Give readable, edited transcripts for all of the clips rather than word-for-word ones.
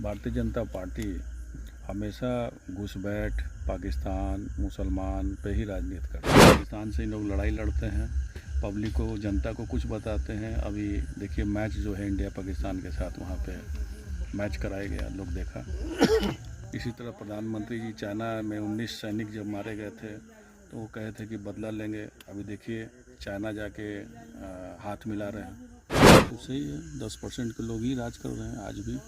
Bharatiya Janata party हमेशा घुसपैठ, पाकिस्तान, मुसलमान पे ही राजनीति करती है। पाकिस्तान से इन लोग लड़ाई लड़ते हैं, पब्लिक को, जनता को कुछ बताते हैं। अभी देखिए मैच जो है इंडिया पाकिस्तान के साथ, वहाँ पे मैच कराया गया, लोग देखा। इसी तरह प्रधानमंत्री जी चाइना में 19 सैनिक जब मारे गए थे तो वो कहे थे कि बदला लेंगे। अभी देखिए चाइना जाके हाथ मिला रहे हैं। तो सही है, 10% के लोग ही राज कर रहे हैं आज भी।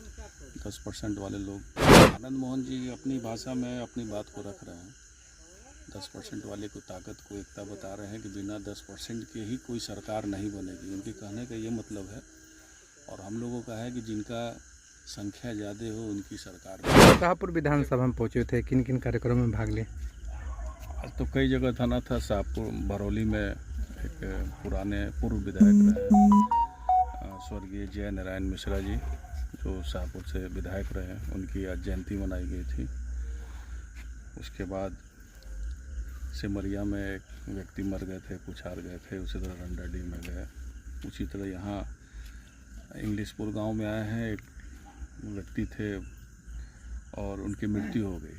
10% वाले लोग, आनंद मोहन जी अपनी भाषा में अपनी बात को रख रहे हैं। 10% वाले को ताकत को एकता बता रहे हैं कि बिना 10% के ही कोई सरकार नहीं बनेगी। उनके कहने का ये मतलब है। और हम लोगों का है कि जिनका संख्या ज़्यादा हो उनकी सरकार। शाहपुर विधानसभा में पहुंचे थे, किन किन कार्यक्रमों में भाग लिए? आज तो कई जगह थाना था। शाहपुर बरौली में एक पुराने पूर्व विधायक रहे स्वर्गीय जय नारायण मिश्रा जी, जो शाहपुर से विधायक रहे, उनकी आज जयंती मनाई गई थी। उसके बाद सिमरिया में एक व्यक्ति मर गए थे, पुछार गए थे। उसी तरह रंडाडी में गए। उसी तरह यहाँ इंग्लिशपुर गांव में आए हैं, एक व्यक्ति थे और उनकी मृत्यु हो गई।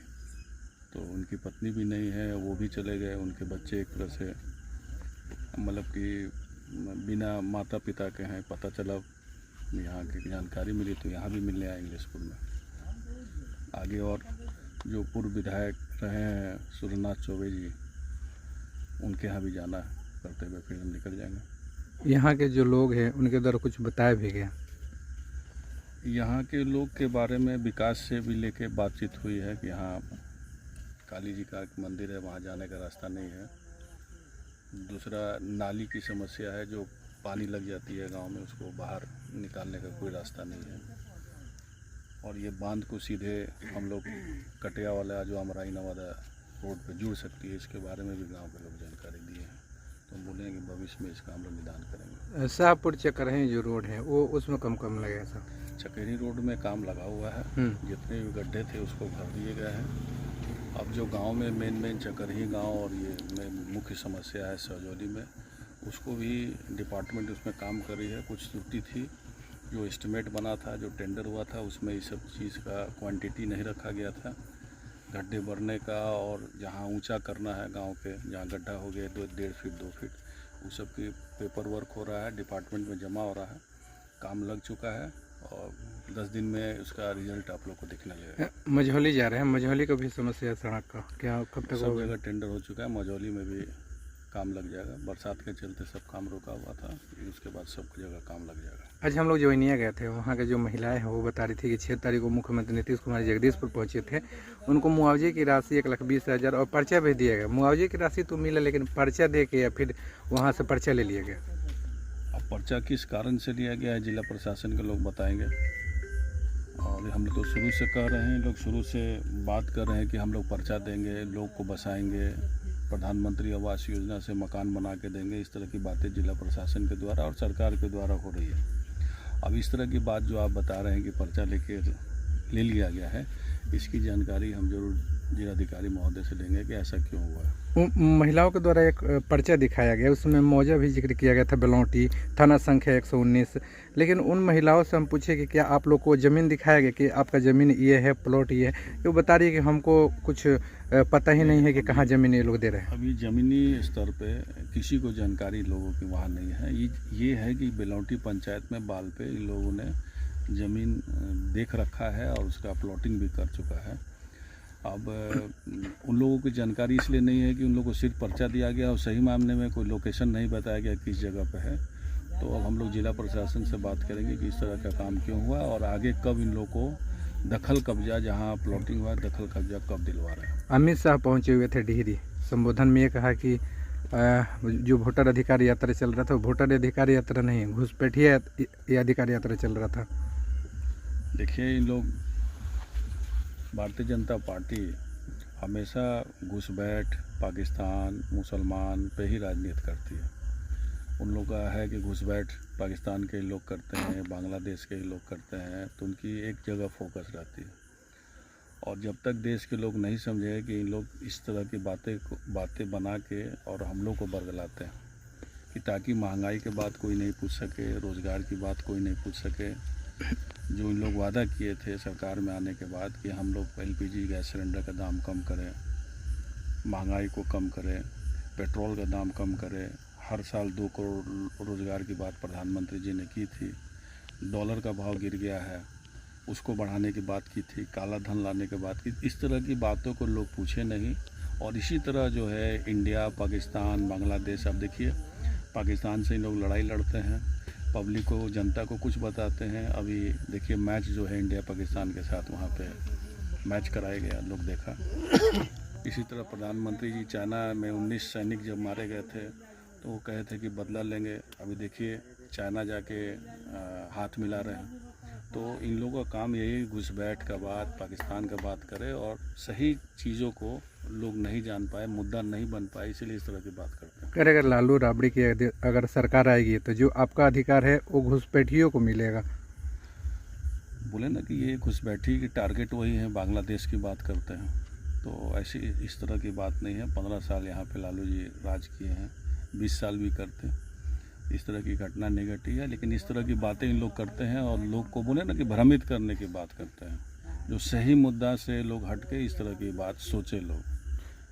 तो उनकी पत्नी भी नहीं है, वो भी चले गए। उनके बच्चे एक तरह से मतलब कि बिना माता पिता के हैं। पता चला, यहाँ की जानकारी मिली तो यहाँ भी मिलने आए इंग्लिशपुर में। आगे और जो पूर्व विधायक रहे हैं सूर्यनाथ चौबे जी, उनके यहाँ भी जाना करते हुए फिर हम निकल जाएंगे। यहाँ के जो लोग हैं उनके द्वारा कुछ बताया भी गया? यहाँ के लोग के बारे में विकास से भी लेके बातचीत हुई है कि यहाँ काली जी का एक मंदिर है, वहाँ जाने का रास्ता नहीं है। दूसरा नाली की समस्या है, जो पानी लग जाती है गांव में, उसको बाहर निकालने का कोई रास्ता नहीं है। और ये बांध को सीधे हम लोग कटिया वाला जो अमराई नवादा रोड पे जुड़ सकती है, इसके बारे में भी गांव के लोग जानकारी दिए हैं। तो हम बोलेंगे भविष्य में इसका हम लोग निदान करेंगे। शाहपुर चकरही जो रोड है वो उसमें कम लगेगा सर? चकेरी रोड में काम लगा हुआ है। जितने भी गड्ढे थे उसको भर दिए गए हैं। अब जो गांव में मेन चकरही गांव और ये मुख्य समस्या है सजौली में, उसको भी डिपार्टमेंट उसमें काम कर रही है। कुछ त्रुटि थी, जो एस्टिमेट बना था, जो टेंडर हुआ था, उसमें इस सब चीज़ का क्वांटिटी नहीं रखा गया था। गड्ढे भरने का और जहाँ ऊंचा करना है गांव के, जहाँ गड्ढा हो गया 1.5 फीट 2 फीट, उस सब की पेपर वर्क हो रहा है, डिपार्टमेंट में जमा हो रहा है। काम लग चुका है और 10 दिन में उसका रिजल्ट आप लोग को दिखने लगेगा। मझौली जा रहे हैं, मझौली का भी समस्या सड़क का क्या कब तक? सब जगह टेंडर हो चुका है, मझौली में भी काम लग जाएगा। बरसात के चलते सब काम रुका हुआ था, उसके बाद सब जगह काम लग जाएगा। आज हम लोग जोइनिया गए थे, वहाँ के जो महिलाएं हैं वो बता रही थी कि 6 तारीख को मुख्यमंत्री नीतीश कुमार जगदीशपुर पहुँचे थे। उनको मुआवजे की राशि 1,20,000 और पर्चा भी दिया गया। मुआवजे की राशि तो मिला, लेकिन पर्चा दे के या फिर वहाँ से पर्चा ले लिया गया। अब पर्चा किस कारण से लिया गया है जिला प्रशासन के लोग बताएंगे। और हम लोग तो शुरू से कह रहे हैं, लोग शुरू से बात कर रहे हैं कि हम लोग पर्चा देंगे, लोग को बसाएंगे, प्रधानमंत्री आवास योजना से मकान बना के देंगे। इस तरह की बातें जिला प्रशासन के द्वारा और सरकार के द्वारा हो रही है। अब इस तरह की बात जो आप बता रहे हैं कि पर्चा ले लिया गया है, इसकी जानकारी हम जरूर जिलाधिकारी महोदय से लेंगे कि ऐसा क्यों हुआ है। महिलाओं के द्वारा एक पर्चा दिखाया गया, उसमें मौजा भी जिक्र किया गया था, बेलौटी थाना संख्या 119। लेकिन उन महिलाओं से हम पूछे कि क्या आप लोग को ज़मीन दिखाया गया कि आपका ज़मीन ये है, प्लॉट ये है? वो बता रही है कि हमको कुछ पता ही नहीं है कि कहाँ ज़मीन ये लोग दे रहे हैं। अभी ज़मीनी स्तर पे किसी को जानकारी लोगों की वहाँ नहीं है। ये है कि बेलौटी पंचायत में बाल पे इन लोगों ने ज़मीन देख रखा है और उसका प्लॉटिंग भी कर चुका है। अब उन लोगों की जानकारी इसलिए नहीं है कि उन लोगों को सिर्फ पर्चा दिया गया और सही मामले में कोई लोकेशन नहीं बताया गया किस जगह पे है। तो अब हम लोग जिला प्रशासन से बात करेंगे कि इस तरह का काम क्यों हुआ और आगे कब इन लोगों को दखल कब्जा, जहाँ प्लॉटिंग हुआ, दखल कब्जा कब दिलवा रहे हैं। अमित शाह पहुँचे हुए थे डिहरी। संबोधन में ये कहा कि जो वोटर अधिकार यात्रा चल रहा था, वोटर अधिकार यात्रा नहीं, घुसपैठिया अधिकार यात्रा चल रहा था। देखिए, इन लोग भारतीय जनता पार्टी हमेशा घुसपैठ, पाकिस्तान, मुसलमान पे ही राजनीति करती है। उन लोग का है कि घुसपैठ पाकिस्तान के लोग करते हैं, बांग्लादेश के ही लोग करते हैं, तो उनकी एक जगह फोकस रहती है। और जब तक देश के लोग नहीं समझे कि इन लोग इस तरह की बातें बना के और हम लोग को बरगलाते हैं कि ताकि महंगाई के बात कोई नहीं पूछ सके, रोज़गार की बात कोई नहीं पूछ सके, जो इन लोग वादा किए थे सरकार में आने के बाद कि हम लोग LPG गैस सिलेंडर का दाम कम करें, महंगाई को कम करें, पेट्रोल का दाम कम करें, हर साल 2 करोड़ रोज़गार की बात प्रधानमंत्री जी ने की थी। डॉलर का भाव गिर गया है, उसको बढ़ाने की बात की थी, काला धन लाने की बात की। इस तरह की बातों को लोग पूछे नहीं। और इसी तरह जो है इंडिया, पाकिस्तान, बांग्लादेश, अब देखिए पाकिस्तान से इन लोग लड़ाई लड़ते हैं, पब्लिक को, जनता को कुछ बताते हैं। अभी देखिए मैच जो है इंडिया पाकिस्तान के साथ, वहाँ पे मैच कराया गया, लोग देखा। इसी तरह प्रधानमंत्री जी चाइना में 19 सैनिक जब मारे गए थे तो वो कहे थे कि बदला लेंगे। अभी देखिए चाइना जाके हाथ मिला रहे हैं। तो इन लोगों का काम यही घुसपैठ का बात, पाकिस्तान का बात करे, और सही चीज़ों को लोग नहीं जान पाए, मुद्दा नहीं बन पाए, इसीलिए इस तरह की बात करते हैं। अगर लालू राबड़ी की अगर सरकार आएगी तो जो आपका अधिकार है वो घुसपैठियों को मिलेगा। बोले ना कि ये घुसपैठी की टारगेट वही है, बांग्लादेश की बात करते हैं। तो ऐसी इस तरह की बात नहीं है। 15 साल यहाँ पे लालू जी राज किए हैं, 20 साल भी करते, इस तरह की घटना नहीं घटी है। लेकिन इस तरह की बातें इन लोग करते हैं और लोग को बोले ना कि भ्रमित करने की बात करते हैं। जो सही मुद्दा से लोग हट के इस तरह की बात सोचे लोग।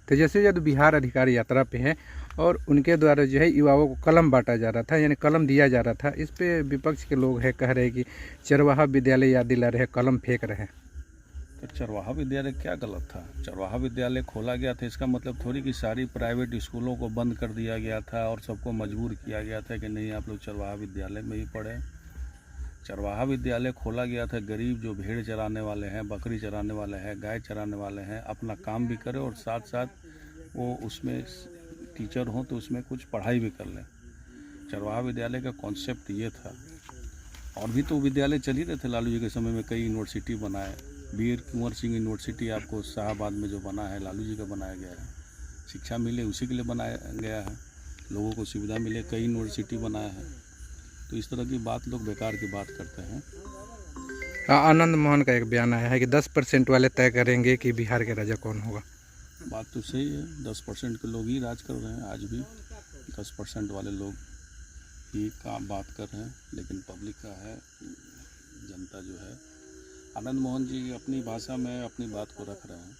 तेजस्वी यादव बिहार अधिकार यात्रा पे हैं और उनके द्वारा जो है युवाओं को कलम बांटा जा रहा था, यानी कलम दिया जा रहा था। इस पे विपक्ष के लोग हैं, कह रहे हैं कि चरवाहा विद्यालय याद दिला रहे, कलम फेंक रहे हैं। तो चरवाहा विद्यालय क्या गलत था? चरवाहा विद्यालय खोला गया था, इसका मतलब थोड़ी कि सारी प्राइवेट स्कूलों को बंद कर दिया गया था और सबको मजबूर किया गया था कि नहीं आप लोग चरवाहा विद्यालय में ही पढ़ें। चरवाहा विद्यालय खोला गया था, गरीब जो भेड़ चराने वाले हैं, बकरी चराने वाले हैं, गाय चराने वाले हैं, अपना काम भी करें और साथ साथ वो उसमें टीचर हों तो उसमें कुछ पढ़ाई भी कर लें। चरवाहा विद्यालय का कॉन्सेप्ट ये था। और भी तो विद्यालय चल ही रहे थे लालू जी के समय में, कई यूनिवर्सिटी बनाए। वीर कुंवर सिंह यूनिवर्सिटी आपको शाहबाद में जो बना है, लालू जी का बनाया गया है। शिक्षा मिले उसी के लिए बनाया गया है, लोगों को सुविधा मिले, कई यूनिवर्सिटी बनाया है। तो इस तरह की बात लोग बेकार की बात करते हैं। आनंद मोहन का एक बयान आया है कि 10% वाले तय करेंगे कि बिहार के राजा कौन होगा। बात तो सही है, 10% के लोग ही राज कर रहे हैं आज भी। 10% वाले लोग ही काम बात कर रहे हैं, लेकिन पब्लिक का है, जनता जो है। आनंद मोहन जी अपनी भाषा में अपनी बात को रख रहे हैं।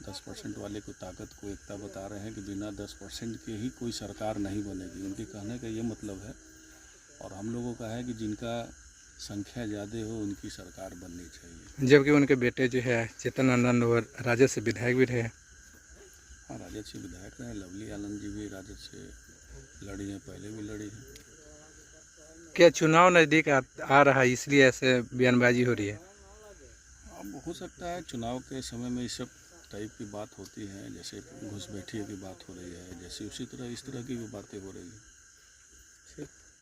10% वाले को ताकत को एकता बता रहे हैं कि बिना 10% के ही कोई सरकार नहीं बनेगी। उनके कहने का ये मतलब है। और हम लोगों का है कि जिनका संख्या ज़्यादा हो उनकी सरकार बननी चाहिए। जबकि उनके बेटे जो है चेतन आनंद और राजद से विधायक भी रहे। हाँ, राजद से विधायक रहे। लवली आनंद जी भी राजद से लड़ी हैं, पहले भी लड़ी हैं। क्या चुनाव नज़दीक आ रहा है इसलिए ऐसे बयानबाजी हो रही है? अब हो सकता है चुनाव के समय में इस सब टाइप की बात होती है, जैसे घुसपैठियों की बात हो रही है, जैसे उसी तरह इस तरह की भी बातें हो रही है।